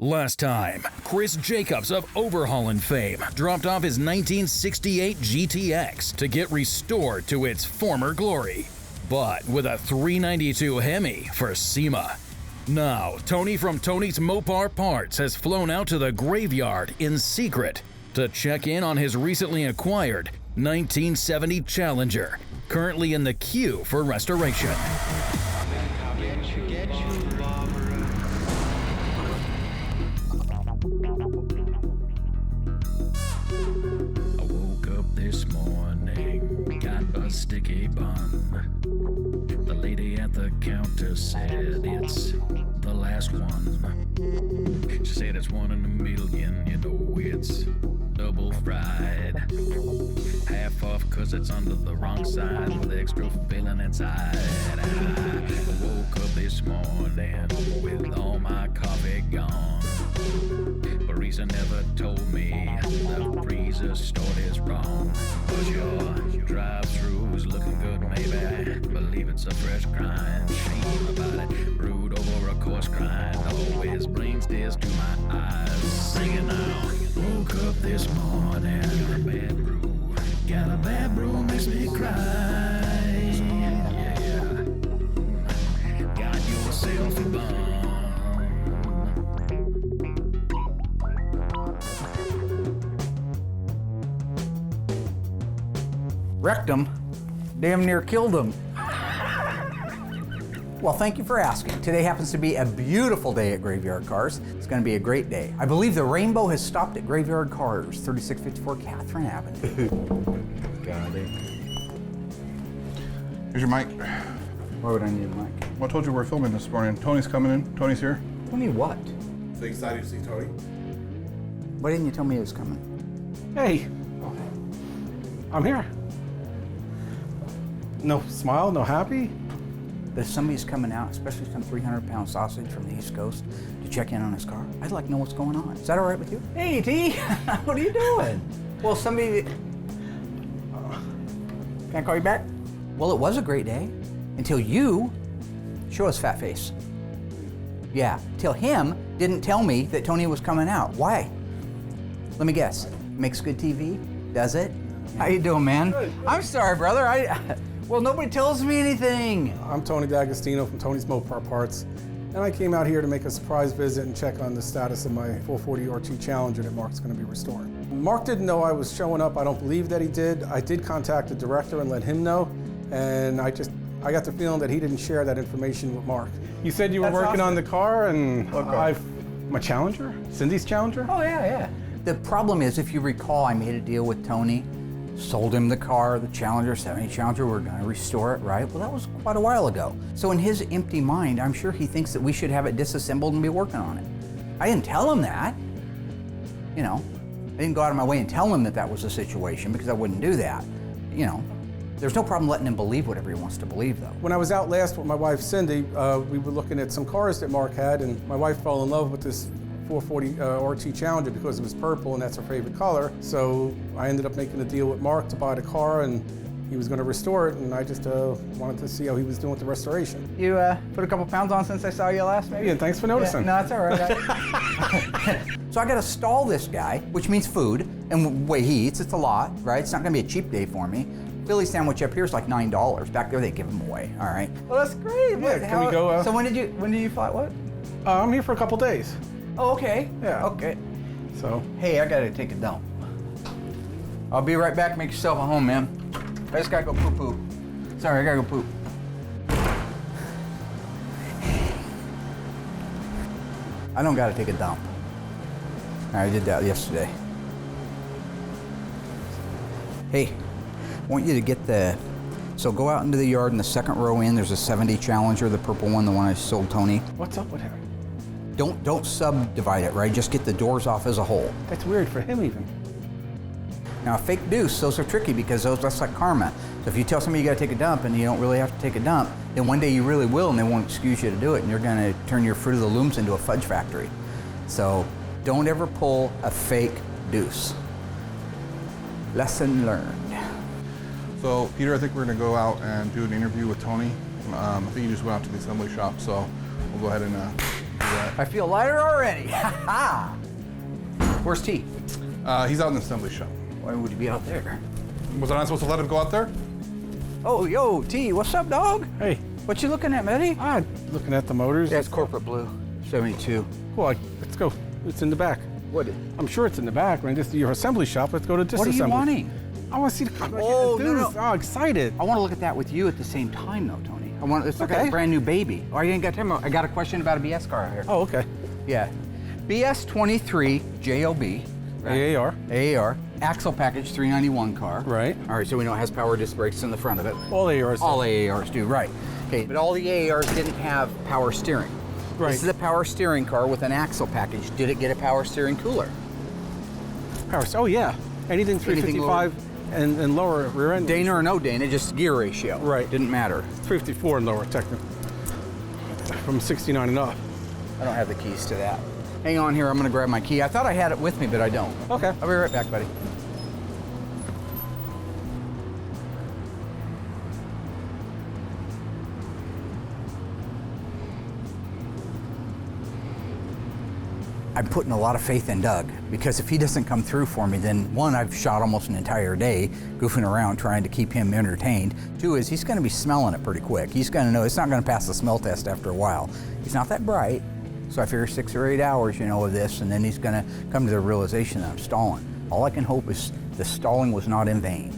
Last time, Chris Jacobs of Overhauling fame dropped off his 1968 GTX to get restored to its former glory, but with a 392 Hemi for SEMA. Now, Tony from Tony's Mopar Parts has flown out to the graveyard in secret to check in on his recently acquired 1970 Challenger, currently in the queue for restoration. Sticky bun. The lady at the counter said it's the last one. She said it's 1 in a million, you know it's double fried. Half off cause it's under the wrong side with extra filling inside. I woke up this morning with all my coffee gone. Barista never told me the freezer stored is wrong. But your drive-thru's looking good, maybe. Believe it's a fresh grind. Shame about it. Brewed over a coarse grind. Always brings tears to my eyes. Singing now. Woke up this morning. Got a bad brew. Got a bad brew, makes me cry. Yeah. Got yourself a bun. Wrecked him. Damn near killed him. Well, thank you for asking. Today happens to be a beautiful day at Graveyard Carz. It's going to be a great day. I believe the rainbow has stopped at Graveyard Carz, 3654 Catherine Avenue. Got it. Here's your mic. Why would I need a mic? Well, I told you we're filming this morning. Tony's coming in. Tony's here. Tell me what? So excited to see Tony? Why didn't you tell me he was coming? Hey, I'm here. No smile, no happy? But if somebody's coming out, especially some 300-pound sausage from the East Coast, to check in on his car, I'd like to know what's going on. Is that all right with you? Hey, T, what are you doing? Well, somebody... Can I call you back? Well, it was a great day until you show us fat face. Yeah, till him didn't tell me that Tony was coming out. Why? Let me guess. Makes good TV? Does it? How you doing, man? Good. I'm sorry, brother. Well, nobody tells me anything. I'm Tony D'Agostino from Tony's Mopar Parts, and I came out here to make a surprise visit and check on the status of my 440 RT Challenger that Mark's going to be restoring. Mark didn't know I was showing up. I don't believe that he did. I did contact the director and let him know, and I got the feeling that he didn't share that information with Mark. You said you were working on the car, and my Challenger? Cindy's Challenger? Oh, yeah. The problem is, if you recall, I made a deal with Tony, sold him the car, the Challenger, 70 Challenger, we're gonna restore it, right? Well, that was quite a while ago. So in his empty mind, I'm sure he thinks that we should have it disassembled and be working on it. I didn't tell him that. You know, I didn't go out of my way and tell him that that was the situation because I wouldn't do that. You know, there's no problem letting him believe whatever he wants to believe, though. When I was out last with my wife, Cindy, we were looking at some cars that Mark had, and my wife fell in love with this 440 RT Challenger because it was purple and that's her favorite color. So I ended up making a deal with Mark to buy the car, and he was going to restore it, and I just wanted to see how he was doing with the restoration. You put a couple pounds on since I saw you last, maybe? Yeah, thanks for noticing. Yeah, no, it's all right. So I got to stall this guy, which means food, and the way he eats, it's a lot, right? It's not going to be a cheap day for me. Philly sandwich up here is like $9. Back there, they give them away. All right. Well, that's great. Yeah, can we go? So when did you fly? What? I'm here for a couple days. Oh, okay. Yeah. Okay. So. Hey, I gotta take a dump. I'll be right back. Make yourself at home, man. I just gotta go poo-poo. Sorry, I gotta go poop. I don't gotta take a dump. I did that yesterday. Hey, I want you to get so go out into the yard in the second row in. There's a 70 Challenger, the purple one, the one I sold Tony. What's up with him? Don't subdivide it, right? Just get the doors off as a whole. That's weird for him even. Now, a fake deuce, those are tricky because that's like karma. So if you tell somebody you gotta take a dump and you don't really have to take a dump, then one day you really will and they won't excuse you to do it, and you're gonna turn your Fruit of the Looms into a fudge factory. So don't ever pull a fake deuce. Lesson learned. So, Peter, I think we're going to go out and do an interview with Tony. I think he just went out to the assembly shop, so we'll go ahead and do that. I feel lighter already. Where's T? He's out in the assembly shop. Why would he be out there? Was I not supposed to let him go out there? Oh, yo, T, what's up, dog? Hey, What you looking at, Matty? looking at the motors. That's corporate blue, 72. Cool, let's go. It's in the back. What? I'm sure it's in the back. Right? This is your assembly shop. Let's go to disassembly. What are you wanting? I want to see the car. Oh, no. Oh, excited. I want to look at that with you at the same time, though, Tony. I want. It's like Okay. a brand new baby. Oh, you ain't got time. I got a question about a BS car out here. Oh, okay. Yeah, BS 23 JOB. AAR. AAR. Axle package 391 car. Right. All right, so we know it has power disc brakes in the front of it. All AARs. All AARs do, right. Okay, but all the AARs didn't have power steering. Right. This is a power steering car with an axle package. Did it get a power steering cooler? Power. Oh, yeah. Anything 355 and lower rear end. Dana or no Dana, just gear ratio. Right. Didn't matter. 354 and lower, technically. From 69 and up. I don't have the keys to that. Hang on here, I'm gonna grab my key. I thought I had it with me, but I don't. Okay. I'll be right back, buddy. I'm putting a lot of faith in Doug, because if he doesn't come through for me, then one, I've shot almost an entire day goofing around trying to keep him entertained. Two is he's gonna be smelling it pretty quick. He's gonna know it's not gonna pass the smell test after a while. He's not that bright, so I figure 6 or 8 hours, of this, and then he's gonna come to the realization that I'm stalling. All I can hope is the stalling was not in vain.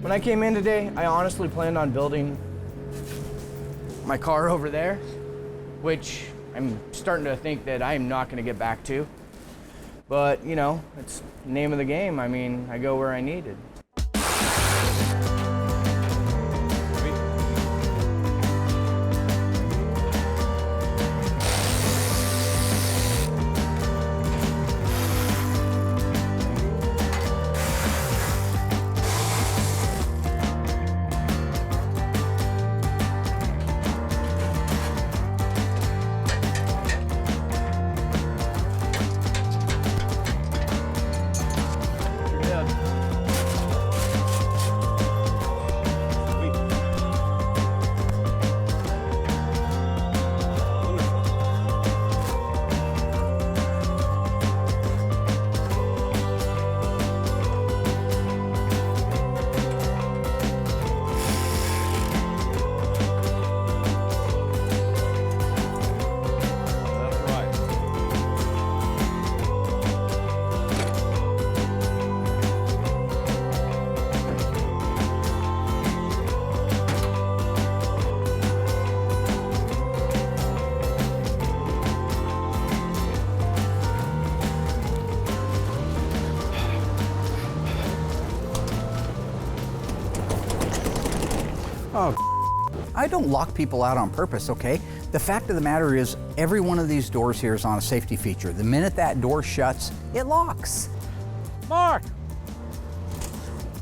When I came in today, I honestly planned on building my car over there, which I'm starting to think that I'm not going to get back to. But, it's the name of the game. I mean, I go where I needed. I don't lock people out on purpose, okay? The fact of the matter is, every one of these doors here is on a safety feature. The minute that door shuts, it locks. Mark!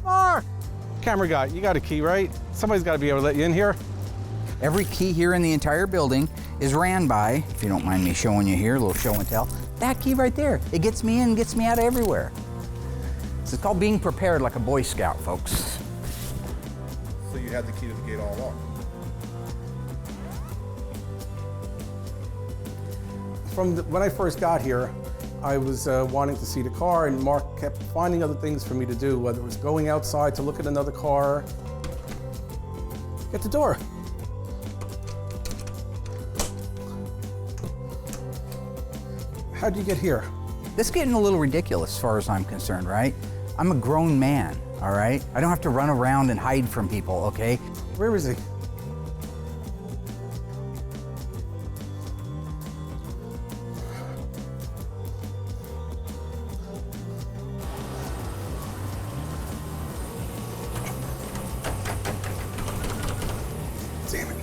Mark! Camera guy, you got a key, right? Somebody's got to be able to let you in here. Every key here in the entire building is ran by, if you don't mind me showing you here, a little show and tell, that key right there. It gets me in, gets me out of everywhere. It's called being prepared like a Boy Scout, folks. So you had the key to the gate all along? When I first got here, I was wanting to see the car, and Mark kept finding other things for me to do, whether it was going outside to look at another car. Get the door. How'd you get here? This is getting a little ridiculous as far as I'm concerned, right? I'm a grown man, all right? I don't have to run around and hide from people, okay? Where is he? Damn it.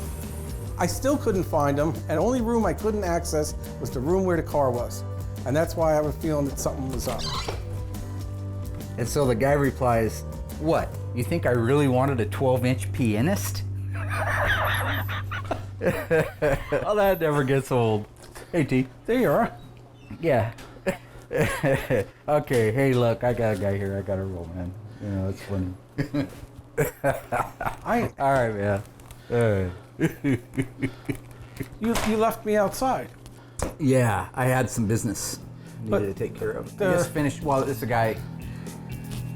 I still couldn't find him, and the only room I couldn't access was the room where the car was. And that's why I was feeling that something was up. And so the guy replies, what, you think I really wanted a 12-inch pianist? Well, that never gets old. Hey, T. There you are. Yeah. Okay, hey, look, I got a guy here. I got to roll, man. It's funny. All right, man. All right. You left me outside. Yeah, I had some business needed to take care of. I just finished, well, it's a guy,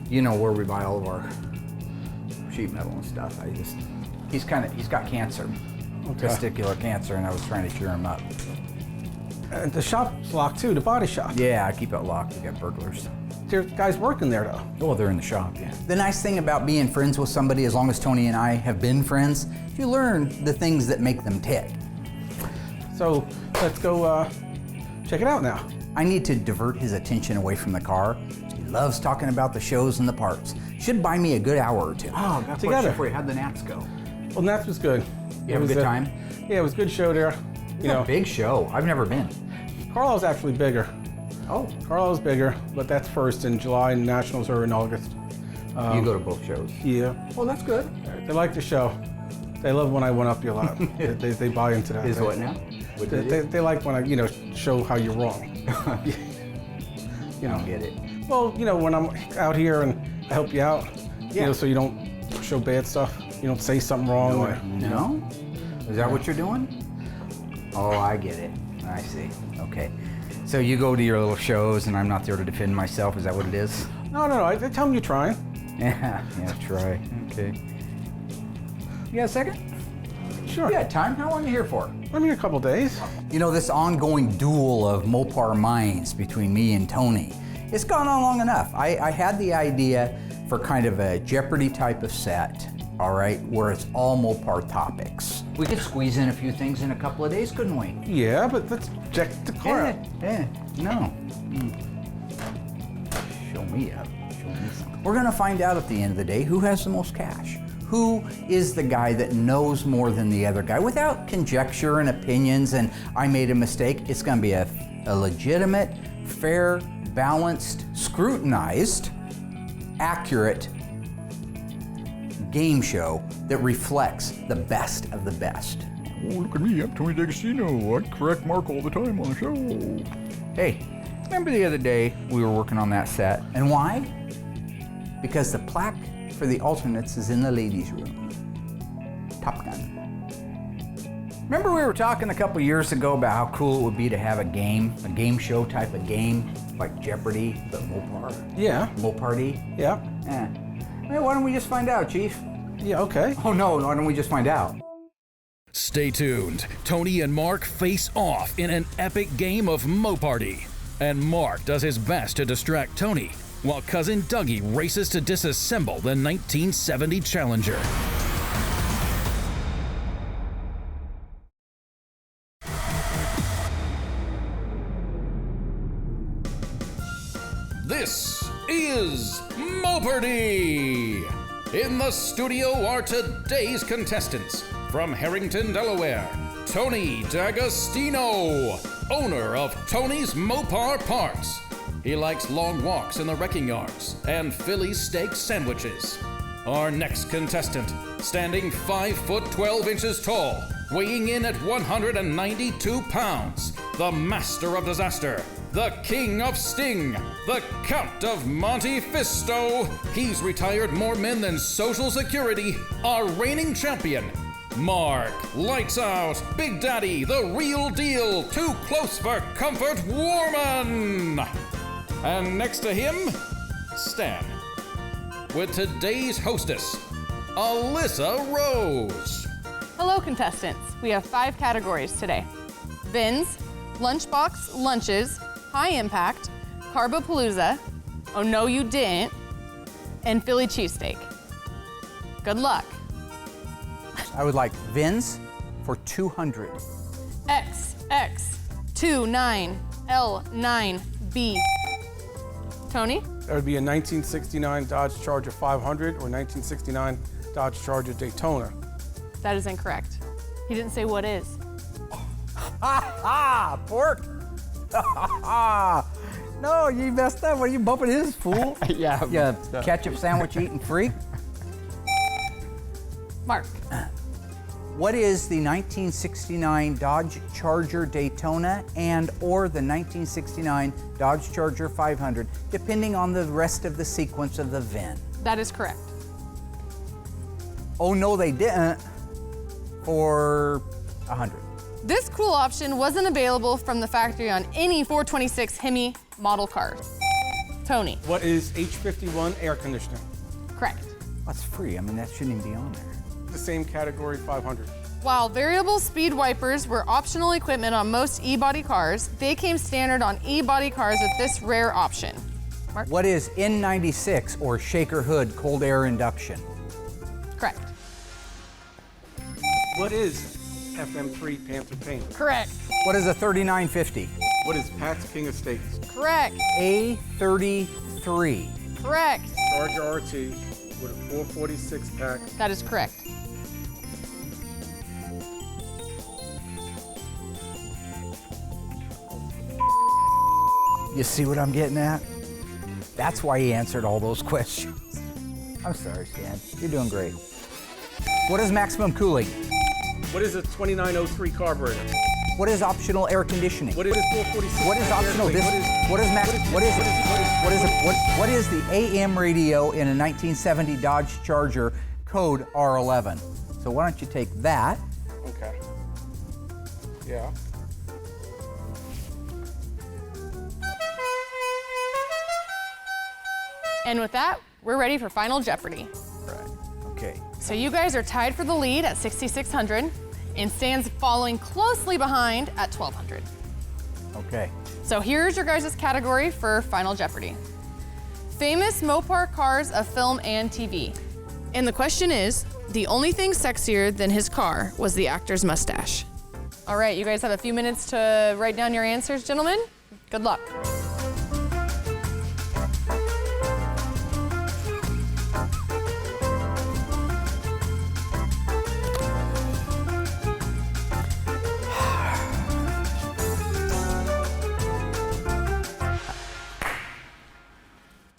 you know, where we buy all of our sheet metal and stuff. He's got cancer, testicular cancer, and I was trying to cheer him up. And the shop's locked too, the body shop. Yeah, I keep it locked. We got burglars. There's guys working there though. Oh, they're in the shop, yeah. The nice thing about being friends with somebody, as long as Tony and I have been friends, you learn the things that make them tick. So let's go check it out now. I need to divert his attention away from the car. He loves talking about the shows and the parts. Should buy me a good hour or two. Oh, got together for you. How'd the naps go? Well, Naps was good. You have a good time? Yeah, it was a good show there. You know, big show. I've never been. Carlisle's actually bigger. Oh. Carlisle's bigger, but that's first in July and Nationals are in August. You go to both shows? Yeah. Well, that's good. They like the show. They love when I went up you a lot. they buy into that. Is what now? They like when I, show how you're wrong. You don't get it. Well, when I'm out here and I help you out, so you don't show bad stuff. You don't say something wrong. No? Is that what you're doing? Oh, I get it. I see. Okay. So you go to your little shows and I'm not there to defend myself. Is that what it is? No. They tell them you're trying. Yeah, try. Okay. You got a second? Sure. Yeah, time. How long are you here for? I'm here a couple days. You know, this ongoing duel of Mopar minds between me and Tony, it's gone on long enough. I had the idea for kind of a Jeopardy type of set, all right, where it's all Mopar topics. We could squeeze in a few things in a couple of days, couldn't we? Yeah, but let's check the car out. No. Show me up. Show me something. We're gonna find out at the end of the day who has the most cash. Who is the guy that knows more than the other guy? Without conjecture and opinions and I made a mistake, it's gonna be a legitimate, fair, balanced, scrutinized, accurate game show that reflects the best of the best. Oh, look at me, I'm Tony D'Agostino. I correct Mark all the time on the show. Hey, remember the other day we were working on that set? And why? Because the plaque for the alternates is in the ladies' room. Top Gun. Remember we were talking a couple years ago about how cool it would be to have a game show type of game, like Jeopardy, but Mopar? Yeah. Mopardy? Yeah. Hey, why don't we just find out, Chief? Yeah, okay. Oh no, why don't we just find out? Stay tuned. Tony and Mark face off in an epic game of Mopardy. And Mark does his best to distract Tony, while cousin Dougie races to disassemble the 1970 Challenger. This is Mopardy! In the studio are today's contestants. From Harrington, Delaware, Tony D'Agostino, owner of Tony's Mopar Parts. He likes long walks in the wrecking yards and Philly steak sandwiches. Our next contestant, standing 5 foot 12 inches tall, weighing in at 192 pounds, the master of disaster, the king of sting, the Count of Monte Fisto. He's retired more men than Social Security, our reigning champion, Mark Lights Out, Big Daddy, the real deal, too close for comfort, Warman. And next to him, Stan, with today's hostess, Alyssa Rose. Hello, contestants. We have 5 categories today: bins, lunchbox lunches, high impact, Carbapalooza, oh no you didn't, and Philly cheesesteak. Good luck. I would like Vins for 200. XX29L9B. Tony? That would be a 1969 Dodge Charger 500 or 1969 Dodge Charger Daytona. That is incorrect. He didn't say what is. Pork! No, you messed up. What are you bumping his, fool? Yeah. You ketchup sandwich eating freak. Mark. What is the 1969 Dodge Charger Daytona and or the 1969 Dodge Charger 500, depending on the rest of the sequence of the VIN? That is correct. Oh no, they didn't. For 100. This cool option wasn't available from the factory on any 426 Hemi model car. Tony. What is H51 air conditioning? Correct. That's free. I mean, that shouldn't even be on there. The same category, 500. While variable speed wipers were optional equipment on most e-body cars, they came standard on e-body cars with this rare option. Mark? What is N96 or shaker hood cold air induction? Correct. What is FM3 Panther paint? Correct. What is a 3950? What is Pat's King Estates? Correct. A33. Correct. Charger RT with a 446 pack. That is correct. You see what I'm getting at? That's why he answered all those questions. I'm sorry, Stan. You're doing great. What is maximum cooling? What is a 2903 carburetor? What is optional air conditioning? What is 446? What is optional this? What is the AM radio in a 1970 Dodge Charger code R11? So why don't you take that? Okay. Yeah. And with that, we're ready for Final Jeopardy. Right. Okay. So you guys are tied for the lead at 6,600 and Stan's following closely behind at 1,200. Okay. So here's your guys' category for Final Jeopardy. Famous Mopar cars of film and TV. And the question is, the only thing sexier than his car was the actor's mustache. All right, you guys have a few minutes to write down your answers, gentlemen. Good luck.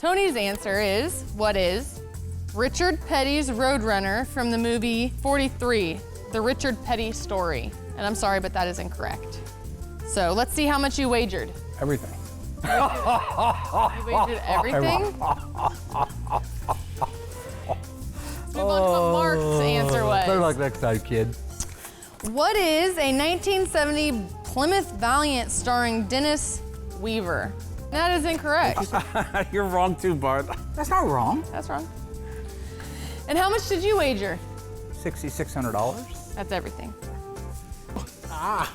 Tony's answer is, what is Richard Petty's Roadrunner from the movie 43, The Richard Petty Story? And I'm sorry, but that is incorrect. So let's see how much you wagered. Everything. You wagered everything? Let's move on to what Mark's answer was. Better luck next time, kid. What is a 1970 Plymouth Valiant starring Dennis Weaver? That is incorrect. You're wrong too, Bart. That's not wrong. That's wrong. And how much did you wager? $6,600. That's everything. Ow.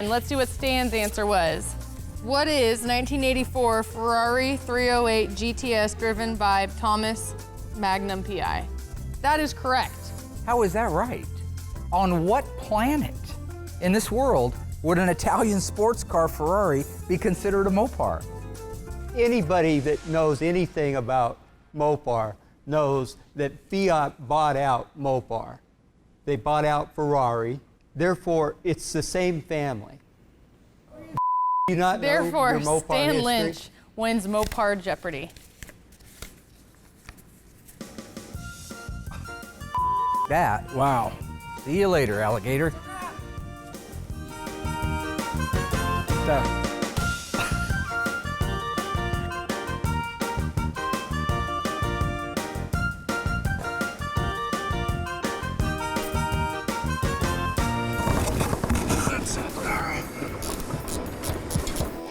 And let's see what Stan's answer was. What is 1984 Ferrari 308 GTS driven by Thomas Magnum PI? That is correct. How is that right? On what planet in this world would an Italian sports car Ferrari be considered a Mopar? Anybody that knows anything about Mopar knows that Fiat bought out Mopar. They bought out Ferrari. Therefore, it's the same family. Do you not know Therefore, your Mopar Stan history? Lynch wins Mopar Jeopardy. That, wow. See you later, alligator.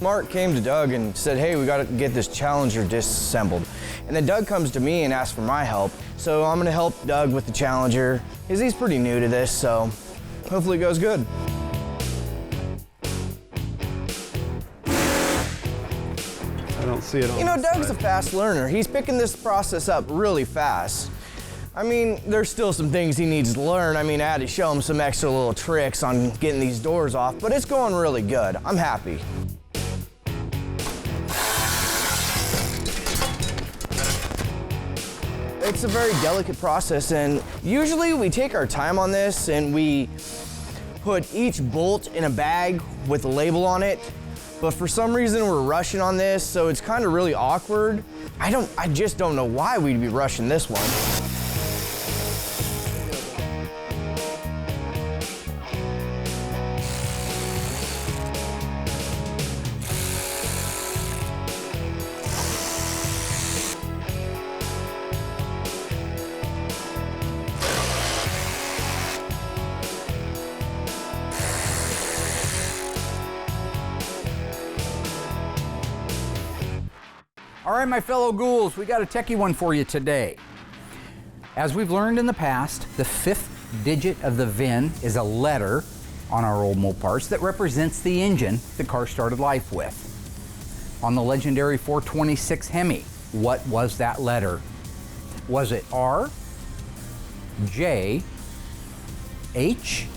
Mark came to Doug and said, hey, we gotta get this Challenger disassembled. And then Doug comes to me and asks for my help. So I'm gonna help Doug with the Challenger, because he's pretty new to this, so hopefully it goes good. I don't see it on You know, this Doug's a side. fast learner. He's picking this process up really fast. I mean, there's still some things he needs to learn. I mean, I had to show him some extra little tricks on getting these doors off, but it's going really good. I'm happy. It's a very delicate process, and usually we take our time on this and we put each bolt in a bag with a label on it. But for some reason we're rushing on this, so it's kind of really awkward. I just don't know why we'd be rushing this one. All right, my fellow ghouls, we got a techie one for you today. As we've learned in the past, the 5th digit of the VIN is a letter on our old Mopards that represents the engine the car started life with. On the legendary 426 Hemi, what was that letter? Was it R, J, H,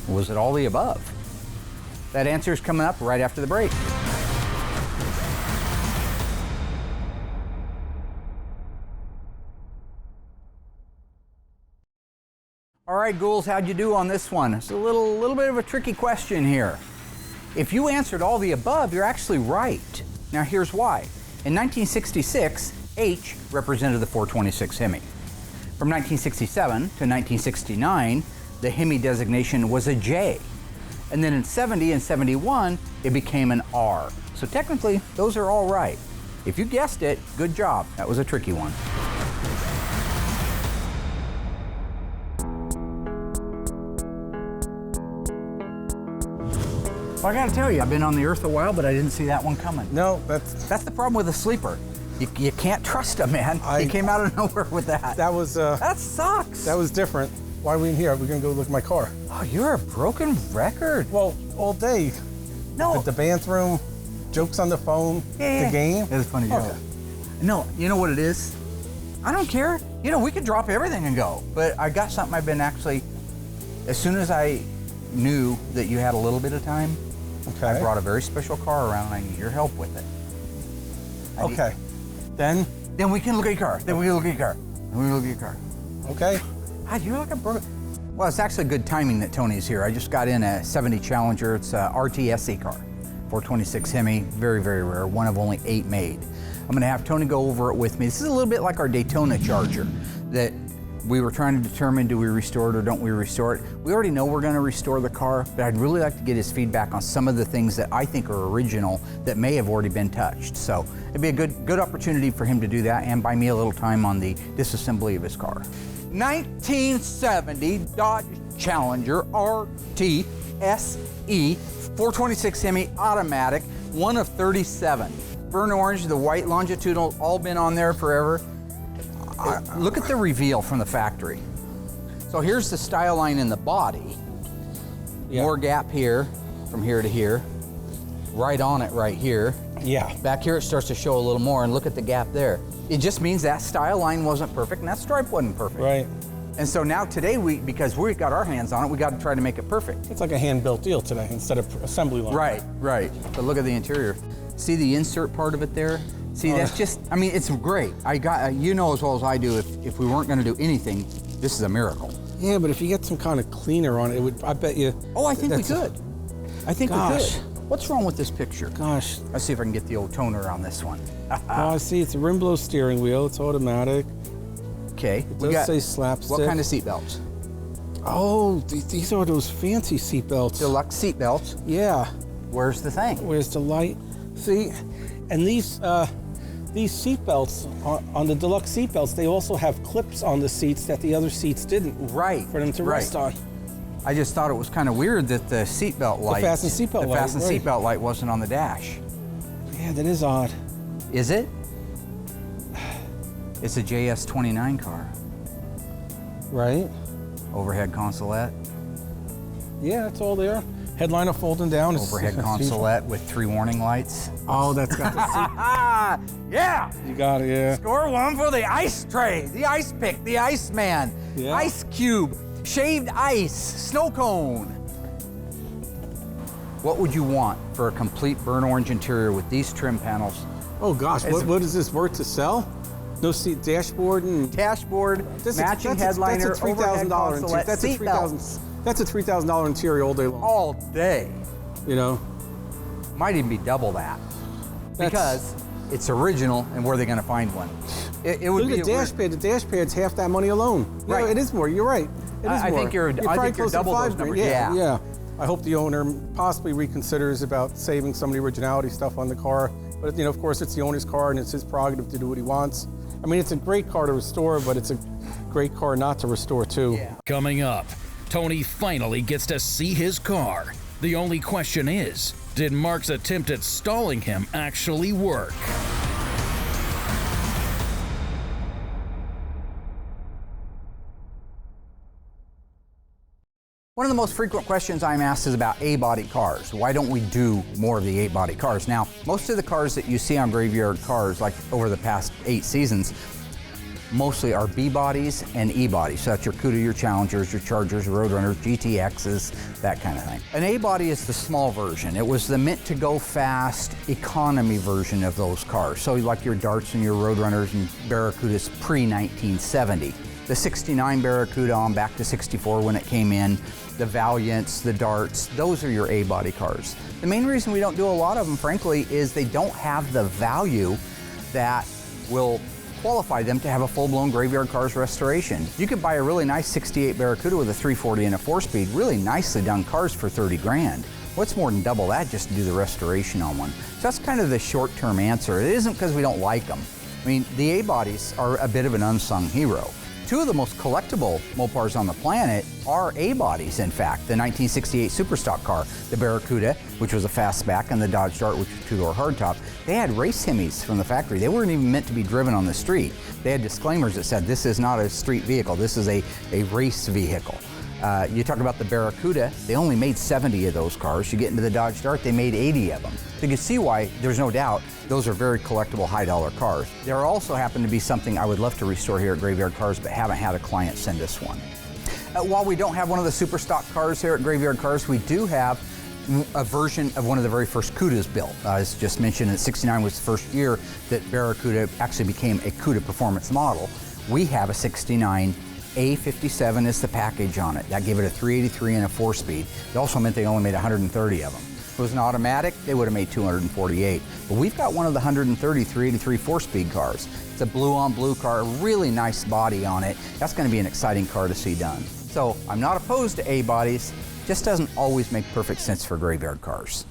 or was it all the above? That answer is coming up right after the break. All right, ghouls, how'd you do on this one? It's a little bit of a tricky question here. If you answered all the above, you're actually right. Now here's why. In 1966, H represented the 426 Hemi. From 1967 to 1969, the Hemi designation was a J. And then in 70 and 71, it became an R. So technically, those are all right. If you guessed it, good job. That was a tricky one. Well, I gotta tell you, I've been on the earth a while, but I didn't see that one coming. No, that's the problem with a sleeper. You can't trust him, man. He came out of nowhere with that. That was that sucks. That was different. Why are we in here? We're gonna go look at my car. Oh, you're a broken record. Well, all day. No. The bathroom, jokes on the phone, the game. It was a funny joke. No, you know what it is? I don't care. You know, we could drop everything and go. But I got something I've been actually, as soon as I knew that you had a little bit of time, I brought a very special car around and I need your help with it. Okay. Then we can look at your car. Then we can look at your car. Then we can look at your car. Okay. God, you're like a broken. Well, it's actually good timing that Tony's here. I just got in a 70 Challenger. It's a RTSC car, 426 Hemi, very, very rare, one of only 8 made. I'm gonna have Tony go over it with me. This is a little bit like our Daytona Charger that we were trying to determine, do we restore it or don't we restore it? We already know we're gonna restore the car, but I'd really like to get his feedback on some of the things that I think are original that may have already been touched. So it'd be a good opportunity for him to do that and buy me a little time on the disassembly of his car. 1970 Dodge Challenger RTSE 426 Hemi automatic, one of 37. Burnt orange, the white longitudinal, all been on there forever. Look at the reveal from the factory. So here's the style line in the body. Yeah. More gap here, from here to here. Right on it right here. Yeah. Back here it starts to show a little more, and look at the gap there. It just means that style line wasn't perfect and that stripe wasn't perfect. Right. And so now today, because we got our hands on it, we got to try to make it perfect. It's like a hand-built deal today instead of assembly line. Right, right. But look at the interior. See the insert part of it there? See, that's just, I mean, it's great. You know as well as I do, if we weren't going to do anything, this is a miracle. Yeah, but if you get some kind of cleaner on it, I bet you. Oh, I think we could. I think we Gosh. could. What's wrong with this picture? Gosh. Let's see if I can get the old toner on this one. Oh, I see. It's a rim blow steering wheel. It's automatic. Okay. It does say slapstick. What kind of seat belts? Oh, these are those fancy seat belts. Deluxe seat belts. Yeah. Where's the thing? Where's the light? See, and these seat belts on the deluxe seat belts, they also have clips on the seats that the other seats didn't. Right. For them to rest on. I just thought it was kind of weird that the seatbelt light, the fasten seatbelt light wasn't on the dash. Yeah, that is odd. Is it? It's a JS29 car. Right. Overhead consolette. Yeah, it's all there. Headliner folding down. Overhead consolette with 3 warning lights. Oh, that's got the seat. Yeah. You got it, yeah. Score 1 for the ice tray, the ice pick, the ice man, ice cube, shaved ice, snow cone. What would you want for a complete burnt orange interior with these trim panels? Oh gosh, what is this worth to sell? No seat, dashboard and matching headliner, that's a $3,000 interior. That's a $3,000 interior all day long. All day. You know, might even be double that because it's original. And where are they going to find one? It would look at the dashpad. The dashpad's half that money alone. Right. No, it is more. You're right. It is I more. think you're double those numbers. Yeah. I hope the owner possibly reconsiders about saving some of the originality stuff on the car. But of course, it's the owner's car and it's his prerogative to do what he wants. I mean, it's a great car to restore, but it's a great car not to restore too. Yeah. Coming up, Tony finally gets to see his car. The only question is, did Mark's attempt at stalling him actually work? One of the most frequent questions I'm asked is about A-body cars. Why don't we do more of the A-body cars? Now, most of the cars that you see on Graveyard Carz, like over the past 8 seasons, mostly are B-bodies and E-bodies. So that's your CUDA, your Challengers, your Chargers, your Roadrunners, GTXs, that kind of thing. An A-body is the small version. It was the meant-to-go fast economy version of those cars. So like your Darts and your Roadrunners and Barracudas pre-1970. The 69 Barracuda on back to 64 when it came in, the Valiants, the Darts, those are your A-body cars. The main reason we don't do a lot of them, frankly, is they don't have the value that will qualify them to have a full-blown Graveyard Carz restoration. You could buy a really nice 68 Barracuda with a 340 and a 4-speed, really nicely done cars for 30 grand. What's more than double that just to do the restoration on one? So that's kind of the short-term answer. It isn't because we don't like them. I mean, the A-bodies are a bit of an unsung hero. 2 of the most collectible Mopars on the planet are A-bodies, in fact. The 1968 Superstock car, the Barracuda, which was a fastback, and the Dodge Dart, which was a 2-door hardtop. They had race Hemis from the factory. They weren't even meant to be driven on the street. They had disclaimers that said, this is not a street vehicle, this is a race vehicle. You talk about the Barracuda, they only made 70 of those cars. You get into the Dodge Dart, they made 80 of them. So you can see why, there's no doubt, those are very collectible, high-dollar cars. There also happen to be something I would love to restore here at Graveyard Carz, but haven't had a client send us one. While we don't have one of the super stock cars here at Graveyard Carz, we do have a version of one of the very first CUDAs built. As just mentioned, in '69 was the first year that Barracuda actually became a CUDA performance model. We have a '69 A57 is the package on it. That gave it a 383 and a 4-speed. It also meant they only made 130 of them. If it was an automatic, they would have made 248. But we've got one of the 130 383 4-speed cars. It's a blue-on-blue car, a really nice body on it. That's going to be an exciting car to see done. So I'm not opposed to A-bodies, just doesn't always make perfect sense for Graveyard Carz.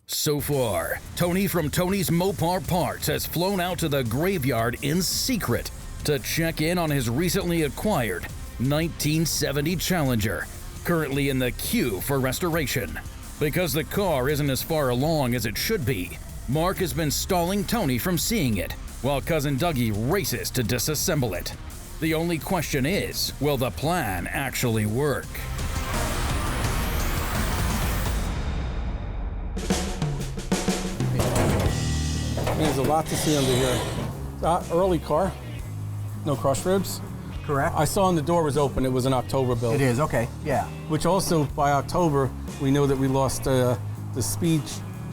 So far, Tony from Tony's Mopar Parts has flown out to the graveyard in secret to check in on his recently acquired 1970 Challenger, currently in the queue for restoration. Because the car isn't as far along as it should be, Mark has been stalling Tony from seeing it, while cousin Dougie races to disassemble it. The only question is, will the plan actually work? There's a lot to see under here. Early car, no crush ribs. Correct. I saw when the door was open, it was an October build. It is, okay, yeah. Which also, by October, we know that we lost the speed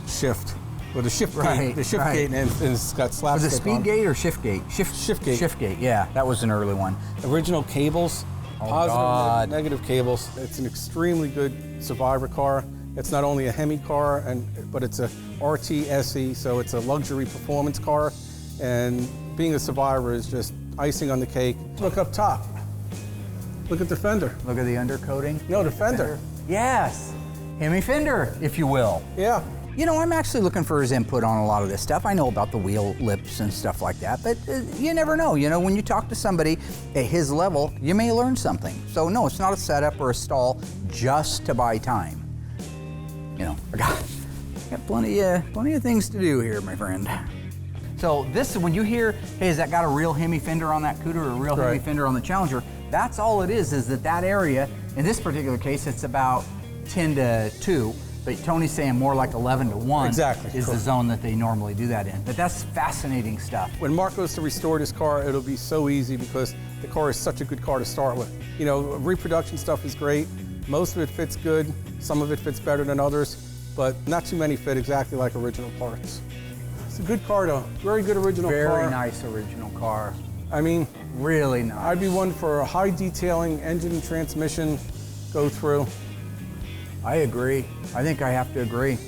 shift, or the shift gate. The shift gate, and it's got slapstick. Was it speed gate or shift gate? Shift gate. Shift gate, yeah, that was an early one. Original cables, positive, negative cables. It's an extremely good survivor car. It's not only a Hemi car, but it's a RT SE, so it's a luxury performance car. And being a survivor is just icing on the cake. Look up top. Look at the fender. Look at the undercoating. No, the fender. Yes, Hemi fender, if you will. Yeah. You know, I'm actually looking for his input on a lot of this stuff. I know about the wheel lips and stuff like that, but you never know. You know, when you talk to somebody at his level, you may learn something. So no, it's not a setup or a stall just to buy time. You know, I got plenty of things to do here, my friend. So this, when you hear, hey, has that got a real Hemi fender on that CUDA or a real Hemi fender on the Challenger? That's all it is that area, in this particular case, it's about 10 to 2, but Tony's saying more like 11 to 1 is the zone that they normally do that in. But that's fascinating stuff. When Mark goes to restore this car, it'll be so easy because the car is such a good car to start with. You know, reproduction stuff is great. Most of it fits good. Some of it fits better than others, but not too many fit exactly like original parts. It's a good car though, very good original car. Very nice original car. I mean, really nice. I'd be one for a high detailing engine and transmission go through. I agree. I think I have to agree.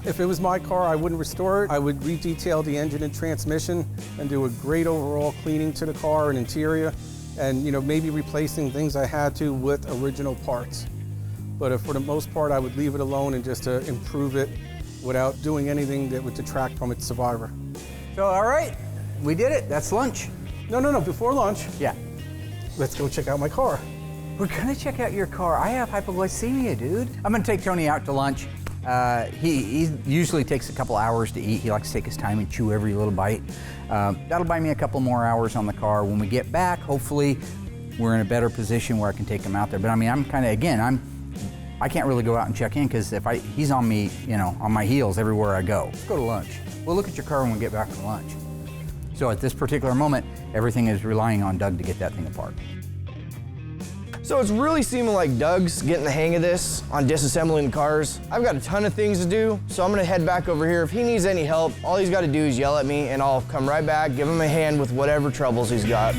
If it was my car, I wouldn't restore it. I would redetail the engine and transmission and do a great overall cleaning to the car and interior, and you know, maybe replacing things I had to with original parts. But for the most part, I would leave it alone and just improve it without doing anything that would detract from its survivor. So, all right, we did it. That's lunch. No, before lunch. Yeah. Let's go check out my car. We're gonna check out your car. I have hypoglycemia, dude. I'm gonna take Tony out to lunch. He usually takes a couple hours to eat. He likes to take his time and chew every little bite. That'll buy me a couple more hours on the car. When we get back, hopefully, we're in a better position where I can take him out there. But I mean, I'm kind of, again, I can't really go out and check in because he's on me, you know, on my heels everywhere I go. Let's go to lunch. We'll look at your car when we get back from lunch. So at this particular moment, everything is relying on Doug to get that thing apart. So it's really seeming like Doug's getting the hang of this on disassembling cars. I've got a ton of things to do, so I'm gonna head back over here. If he needs any help, all he's gotta do is yell at me and I'll come right back, give him a hand with whatever troubles he's got.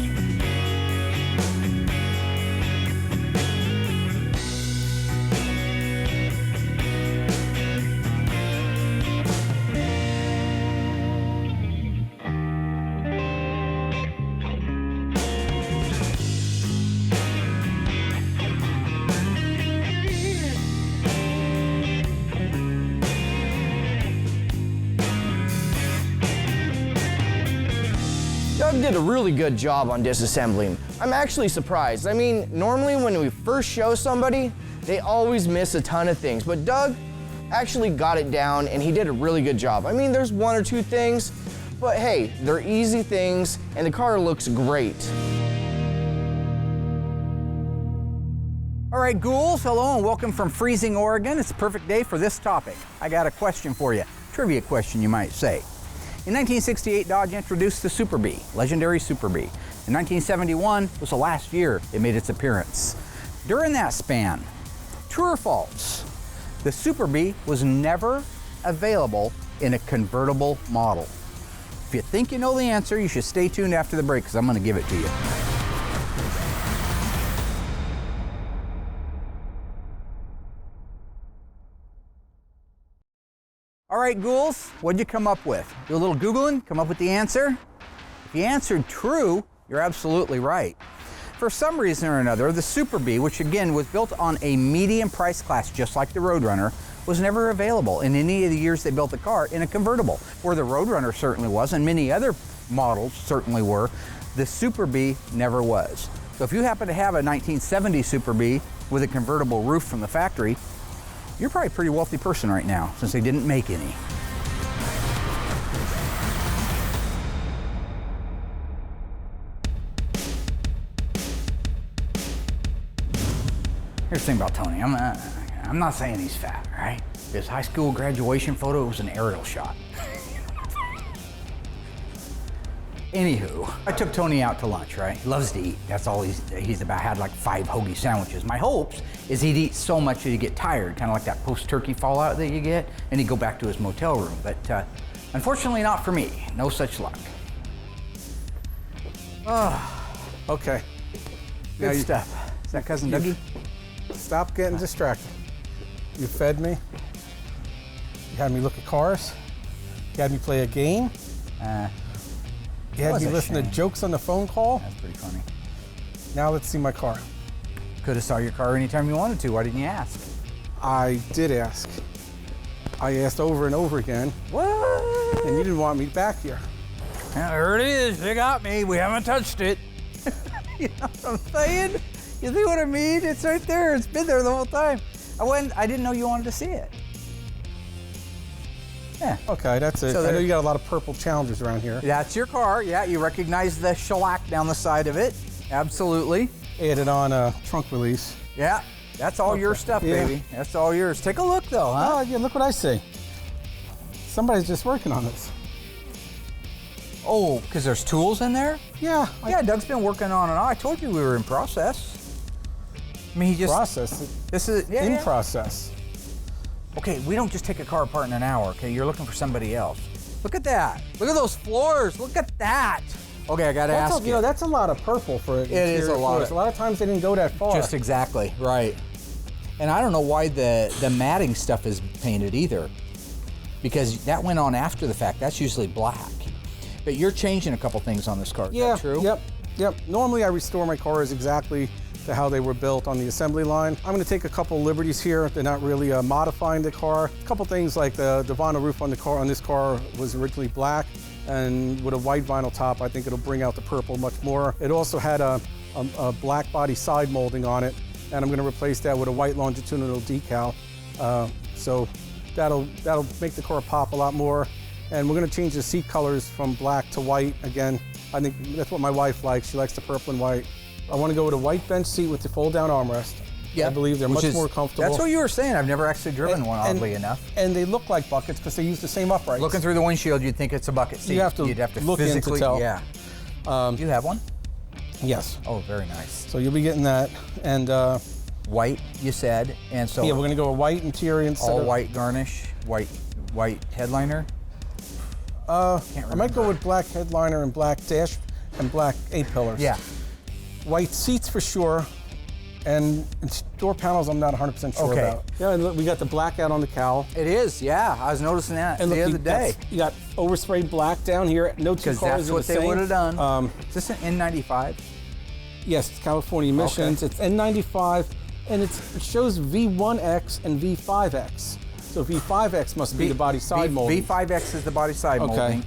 Doug did a really good job on disassembling. I'm actually surprised. I mean, normally when we first show somebody, they always miss a ton of things, but Doug actually got it down and he did a really good job. I mean, there's one or two things, but hey, they're easy things and the car looks great. All right, ghouls, hello and welcome from freezing Oregon. It's a perfect day for this topic. I got a question for you, trivia question you might say. In 1968, Dodge introduced the Super Bee, legendary Super Bee. In 1971 was the last year it made its appearance. During that span, true or false, the Super Bee was never available in a convertible model. If you think you know the answer, you should stay tuned after the break because I'm going to give it to you. All right, ghouls, what'd you come up with? Do a little Googling, come up with the answer? If you answered true, you're absolutely right. For some reason or another, the Super Bee, which again was built on a medium price class just like the Roadrunner, was never available in any of the years they built the car in a convertible. Where the Roadrunner certainly was, and many other models certainly were, the Super Bee never was. So if you happen to have a 1970 Super Bee with a convertible roof from the factory, you're probably a pretty wealthy person right now, since they didn't make any. Here's the thing about Tony. I'm not saying he's fat, right? His high school graduation photo was an aerial shot. Anywho, I took Tony out to lunch, right? He loves to eat. That's all he's about. Had like 5 hoagie sandwiches. My hopes is he'd eat so much that he'd get tired, kind of like that post-turkey fallout that you get, and he'd go back to his motel room. But unfortunately not for me. No such luck. Oh, okay. Good stuff. Is that Cousin Dougie? Stop getting distracted. You fed me. You had me look at cars. You had me play a game. You had me listen to jokes on the phone call. That's pretty funny. Now let's see my car. Could have saw your car anytime you wanted to. Why didn't you ask? I did ask. I asked over and over again. What? And you didn't want me back here. Yeah, there it is. You got me. We haven't touched it. You know what I'm saying? You see what I mean? It's right there. It's been there the whole time. I didn't know you wanted to see it. Yeah. Okay, that's it. So I know you got a lot of purple Challengers around here. That's your car. Yeah, you recognize the shellac down the side of it. Absolutely. Added on a trunk release. Yeah, that's all your stuff, baby. That's all yours. Take a look, though, huh? Oh, yeah, look what I see. Somebody's just working on this. Oh, because there's tools in there? Yeah. Yeah, Doug's been working on it. I told you we were in process. I mean, he just... Process? This is... Yeah, in process. Okay, we don't just take a car apart in an hour, okay? You're looking for somebody else. Look at that. Look at those floors. Look at that. Okay, I gotta ask you. You know, that's a lot of purple for it. It is a lot. A lot of times they didn't go that far. Just exactly, right. And I don't know why the matting stuff is painted either, because that went on after the fact. That's usually black. But you're changing a couple things on this car, is that true? Yep. Normally I restore my cars exactly to how they were built on the assembly line. I'm going to take a couple liberties here. They're not really modifying the car. A couple things like the vinyl roof on this car was originally black, and with a white vinyl top, I think it'll bring out the purple much more. It also had a black body side molding on it, and I'm going to replace that with a white longitudinal decal. So that'll make the car pop a lot more. And we're going to change the seat colors from black to white again. I think that's what my wife likes. She likes the purple and white. I want to go with a white bench seat with the fold-down armrest. I believe they're much more comfortable. That's what you were saying. I've never actually driven one, oddly enough. And they look like buckets because they use the same uprights. Looking through the windshield, you'd think it's a bucket seat. You'd have to look in to tell. Yeah. Do you have one? Yes. Oh, very nice. So you'll be getting that. And white, you said. And so yeah, we're going to go with white interior instead all of white garnish, white headliner. I might go with black headliner and black dash and black A-pillars. Yeah. White seats for sure. And door panels, I'm not 100% sure about. Yeah, and look, we got the blackout on the cowl. It is, yeah. I was noticing that the other day. You got oversprayed black down here. No two cars that's are what the same. they would have done. Is this an N95? Yes, it's California emissions. It's N95, and it shows V1X and V5X. So V5X must be the body side molding. V5X is the body side molding.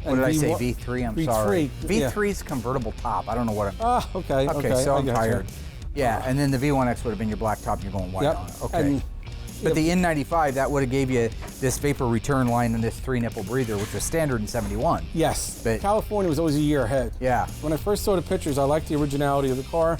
What did I say? V3, I'm sorry. V3 is convertible top. I don't know what I'm... Okay, so I'm I tired. Yeah, and then the V1X would have been your black top, you're going white on it. Okay. But the N95, that would have gave you this vapor return line and this 3-nipple breather, which was standard in 71. Yes, but California was always a year ahead. Yeah. When I first saw the pictures, I liked the originality of the car.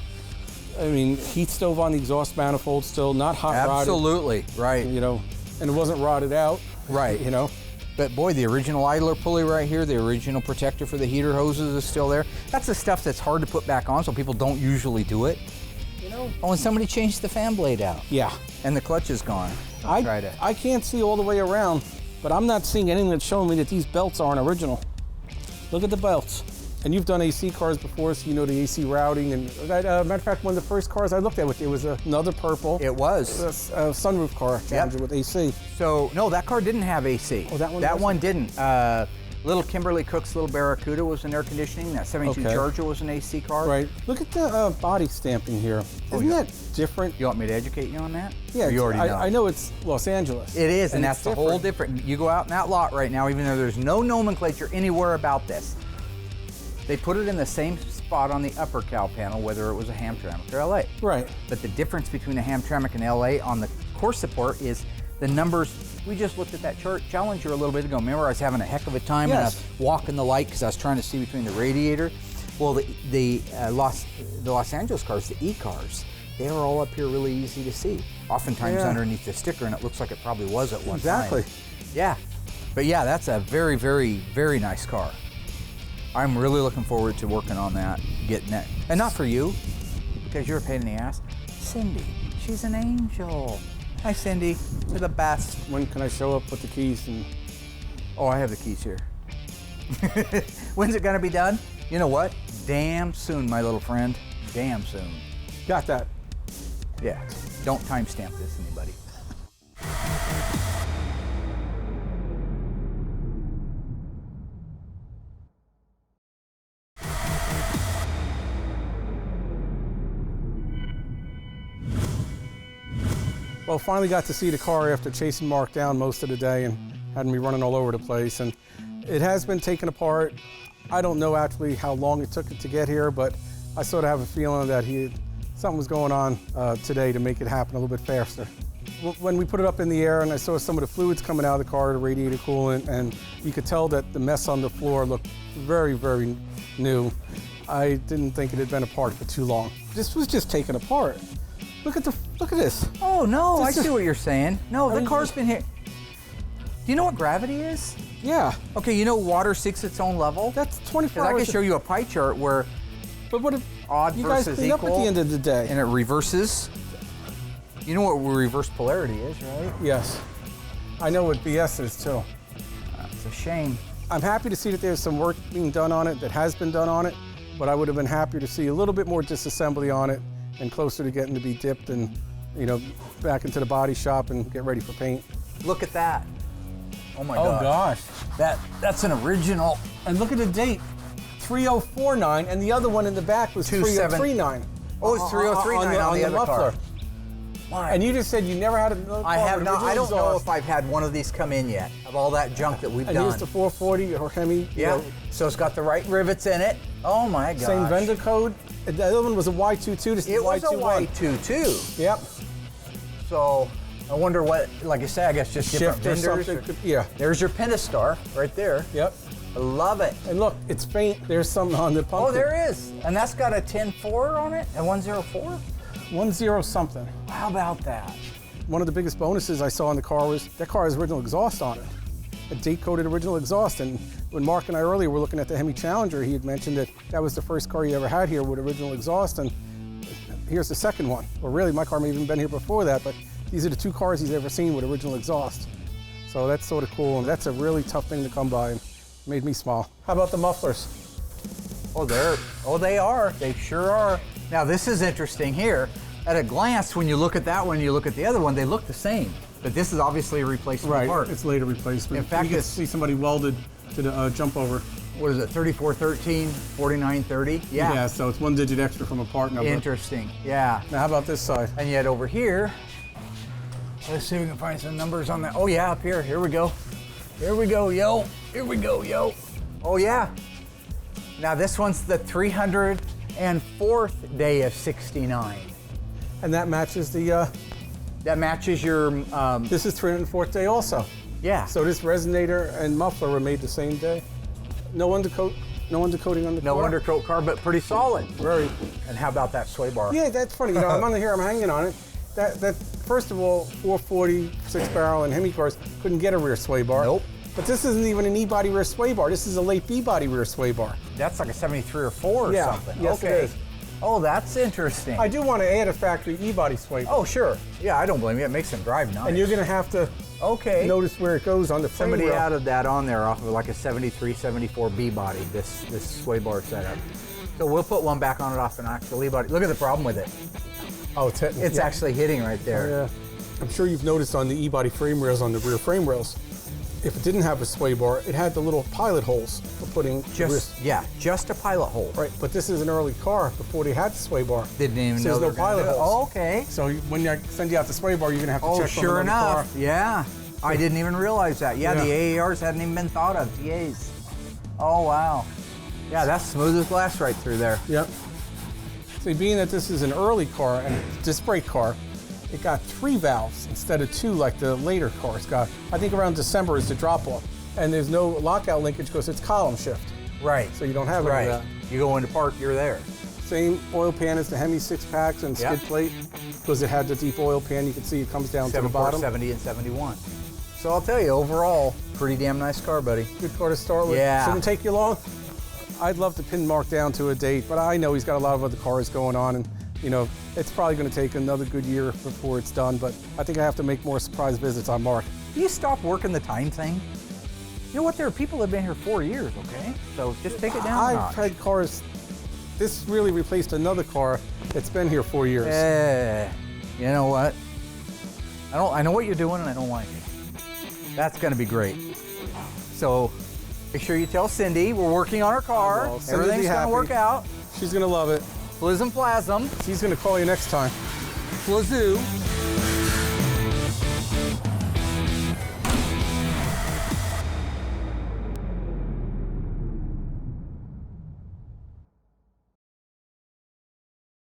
I mean, heat stove on the exhaust manifold still, not hot rodded. Absolutely, right. You know, and it wasn't rotted out. Right. You know. But boy, the original idler pulley right here, the original protector for the heater hoses is still there. That's the stuff that's hard to put back on, so people don't usually do it. You know, when somebody changed the fan blade out. Yeah. And the clutch is gone. I can't see all the way around, but I'm not seeing anything that's showing me that these belts aren't original. Look at the belts. And you've done AC cars before, so you know the AC routing. And matter of fact, one of the first cars I looked at, it was another purple. It was. A sunroof car, Challenger with AC. So, no, that car didn't have AC. Oh, that one That one didn't. Little Kimberly Cook's little Barracuda was in air conditioning. That 72 Charger was an AC car. Right. Look at the body stamping here. Isn't that different? You want me to educate you on that? Yeah, you already know. I know it's Los Angeles. It is, and that's the whole different. You go out in that lot right now, even though there's no nomenclature anywhere about this. They put it in the same spot on the upper cowl panel, whether it was a Hamtramck or LA. Right. But the difference between a Hamtramck and LA on the core support is the numbers. We just looked at that Challenger a little bit ago. Remember, I was having a heck of a time and I was walking the light because I was trying to see between the radiator. Well, the Los Angeles cars, the E-cars, they are all up here really easy to see. Oftentimes underneath the sticker, and it looks like it probably was at one time. Exactly. Yeah. But yeah, that's a very, very, very nice car. I'm really looking forward to working on that, getting that. And not for you, because you're a pain in the ass. Cindy, she's an angel. Hi, Cindy. You're the best. When can I show up with the keys? Oh, I have the keys here. When's it gonna be done? You know what? Damn soon, my little friend. Damn soon. Got that. Yeah. Don't timestamp this, anybody. Well, finally got to see the car after chasing Mark down most of the day and had me running all over the place. And it has been taken apart. I don't know actually how long it took it to get here, but I sort of have a feeling that something was going on today to make it happen a little bit faster. When we put it up in the air and I saw some of the fluids coming out of the car, the radiator coolant, and you could tell that the mess on the floor looked very, very new. I didn't think it had been apart for too long. This was just taken apart. Look at this. Oh no, I see what you're saying. No, the car's been here. Do you know what gravity is? Yeah. Okay, you know water seeks its own level? That's 24 hours. I can show you a pie chart where odd you guys versus clean equal. up at the end of the day. And it reverses. You know what reverse polarity is, right? Yes. I know what BS is too. It's a shame. I'm happy to see that there's some work being done on it, that has been done on it, but I would have been happy to see a little bit more disassembly on it and closer to getting to be dipped and, you know, back into the body shop and get ready for paint. Look at that. Oh my God. Oh gosh. That's an original. And look at the date, 3049, and the other one in the back was 3039. Oh, it's 3039 on the other car. Why? And you just said you never had a I have not. I don't know if I've had one of these come in yet, of all that junk that we've done. And here's the 440 or Hemi. Yeah. So it's got the right rivets in it. Oh my gosh. Same vendor code. The other one was a Y22. This it was Y21. a Y22. Yep. So I wonder what, like I say, I guess just different Shift or vendors. something. Yeah. There's your Pentastar right there. Yep. I love it. And look, it's faint. There's something on the pumpkin. Oh, there is. And that's got a 10-4 on it, a 104? 10 something. How about that? One of the biggest bonuses I saw in the car was that car has original exhaust on it. A date-coded original exhaust. And when Mark and I earlier were looking at the Hemi Challenger, he had mentioned that that was the first car he ever had here with original exhaust. And here's the second one. Well, really, my car may have even been here before that, but these are the 2 cars he's ever seen with original exhaust. So that's sort of cool, and that's a really tough thing to come by, and made me smile. How about the mufflers? Oh, they are. They sure are. Now, this is interesting here. At a glance, when you look at that one and you look at the other one, they look the same. But this is obviously a replacement part. It's later replacement. In fact, you can see somebody welded to the jump over. What is it, 3413, 4930? Yeah. Yeah, so it's 1 digit extra from a part number. Interesting, yeah. Now, how about this side? And yet over here, let's see if we can find some numbers on that. Oh yeah, up here, here we go. Here we go, yo. Here we go, yo. Oh yeah. Now this one's the 304th day of 69. And that matches the... that matches your... this is 304th day also. Yeah. So this resonator and muffler were made the same day. No undercoat, no undercoating on the car. No undercoat car, but pretty solid. Very. And how about that sway bar? Yeah, that's funny. You know, I'm on here, I'm hanging on it. That first of all, 440, 6-barrel, and Hemi cars couldn't get a rear sway bar. Nope. But this isn't even an E-body rear sway bar. This is a late B-body rear sway bar. That's like a 73 or 4 or something. Yes, okay. it is. Oh, that's interesting. I do want to add a factory E-body sway bar. Oh, sure. Yeah, I don't blame you. It makes them drive nice. And you're going to have to notice where it goes on the frame Somebody rail. added that on there off of like a 73, 74 B-body, this sway bar setup. So we'll put one back on it off an actual E-body. Look at the problem with it. Oh, it's hitting. It's actually hitting right there. Oh, yeah. I'm sure you've noticed on the E-body frame rails, on the rear frame rails, if it didn't have a sway bar, it had the little pilot holes for putting just a pilot hole. Right, but this is an early car before they had the sway bar. Didn't even so know there's no pilot holes. Oh, okay. So when I send you out the sway bar, you're gonna have to check on sure another enough. car. Yeah. I didn't even realize that. Yeah, the AARs hadn't even been thought of. TAs. Oh wow. Yeah, that's smooth as glass right through there. Yep. See, being that this is an early car and a disc brake car, it got 3 valves instead of 2 like the later cars got. I think around December is the drop-off. And there's no lockout linkage because it's column shift. Right. So you don't have any of that. You go into park, you're there. Same oil pan as the Hemi 6-packs and skid plate. Because it had the deep oil pan, you can see it comes down to the bottom. 70 and 71. So I'll tell you, overall, pretty damn nice car, buddy. Good car to start with. Yeah. Shouldn't take you long. I'd love to pin Mark down to a date, but I know he's got a lot of other cars going on, and you know, it's probably going to take another good year before it's done, but I think I have to make more surprise visits on Mark. Do you stop working the time thing? You know what, there are people that have been here 4 years, okay? So just take it down a notch. I've had cars, this really replaced another car that's been here 4 years. You know what? I know what you're doing and I don't like it. That's gonna be great. So make sure you tell Cindy we're working on her car. Everything's gonna work out. She's gonna love it. Flism plasm. She's gonna call you next time. Flazoo.